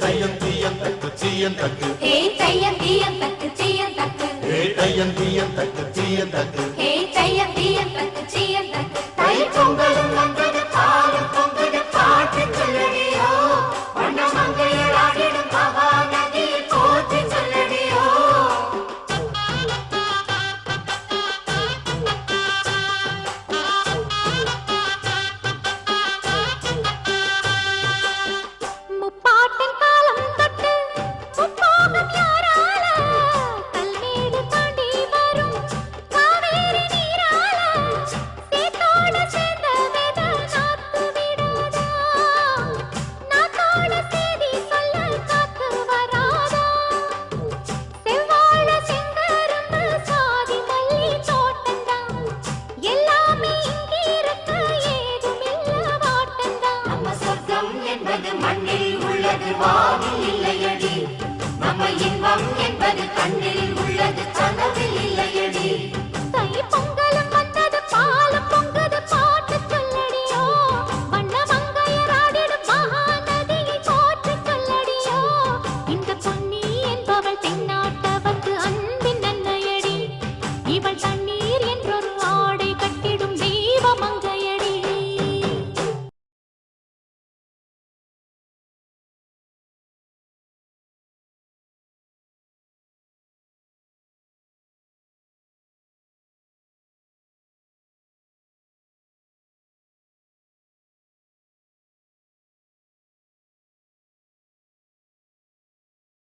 தையந்தியந்தக்கு சீயந்தக்கு ஹே தையந்தியந்தக்கு சீயந்தக்கு ஹே தையந்தியந்தக்கு சீயந்தக்கு ஹே தையந்தியந்தக்கு சீயந்தக்கு தை பொங்கலும் வந்தது பாலும் பொங்குது பாட்டு சொல்லடியோ வண்ண மங்கையர் ஆடிடும் மகாநதி போற்றி சொல்லடியோ முப்பாட்டின் காலம் தொட்டு முப்போகம் யாரால கல்மேடு தாண்டி வரும் காவேரி நீரால சேத்தோட சேர்ந்த வேத நாத்து விடாதா நாத்தோட சேதி சொல்ல காத்து வராதா செவ்வாழ செங்கரும்பு சாதி மல்லி தோட்டந்தான் எல்லாமே இங்கிருக்க ஏதுமில்ல வாட்டந்தான் நம்ம சொர்க்கம் என்பது மண்ணில் உள்ளது வானில் இல்லையடி நம்ம இன்பம் என்பது கண்ணில்